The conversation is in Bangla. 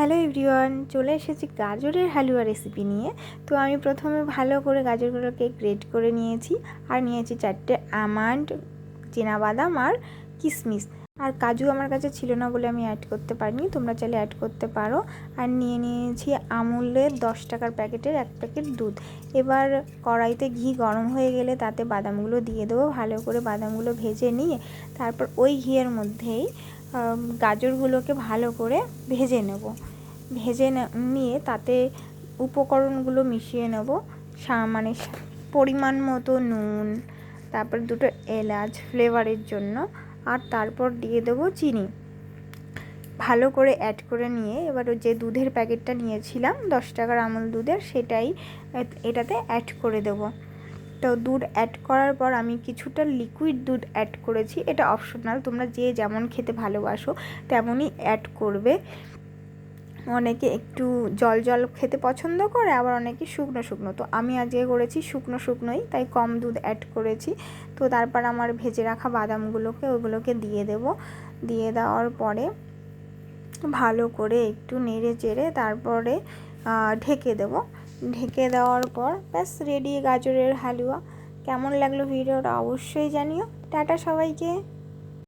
হ্যালো এভরিওয়ান, চলে এসেছি গাজরের হালুয়া রেসিপি নিয়ে। তো আমি প্রথমে ভালো করে গাজরগুলোকে গ্রেট করে নিয়েছি আর নিয়েছি 4টে আমন্ড, বাদাম আর কিশমিশ। আর কাজু আমার কাছে ছিল না বলে আমি অ্যাড করতে পারিনি, তোমরা চাইলে অ্যাড করতে পারো। আর নিয়ে নিয়েছি আমুলের 10 টাকার প্যাকেটের 1 প্যাকেট দুধ। এবার কড়াইতে ঘি গরম হয়ে গেলে তাতে বাদামগুলো দিয়ে দেবো। ভালো করে বাদামগুলো ভেজে নিয়ে তারপর ওই ঘিয়ের মধ্যেই গাজরগুলোকে ভালো করে ভেজে নেব। নিয়ে তাতে উপকরণগুলো মিশিয়ে নেব, মানে পরিমাণ মতো নুন, তারপর 2টো এলাচ ফ্লেভারের জন্য, আর তারপর দিয়ে দেবো চিনি। ভালো করে অ্যাড করে নিয়ে এবার যে দুধের প্যাকেটটা নিয়েছিলাম 10 টাকার আমুল দুধের, সেটাই এটাতে অ্যাড করে দেবো। তো দুধ অ্যাড করার পর আমি কিছুটা লিকুইড দুধ অ্যাড করেছি, এটা অপশনাল, তোমরা যে যেমন খেতে ভালোবাসো তেমনই অ্যাড করবে। অনেকে একটু জল জল খেতে পছন্দ করে, আবার অনেকে শুকনো শুকনো, তো আমি আজকে করেছি শুকনো শুকনোই, তাই কম দুধ অ্যাড করেছি। তো তারপর আমার ভেজে রাখা বাদামগুলোকে ওগুলোকে দিয়ে দেব। দিয়ে দেওয়ার পরে ভালো করে একটু নেড়ে চেড়ে তারপরে ঢেকে দেব। ঢেকে দেওয়ার পর ব্যাস রেডি গাজরের হালুয়া। কেমন লাগলো ভিডিওটা অবশ্যই জানিও। টাটা সবাইকে।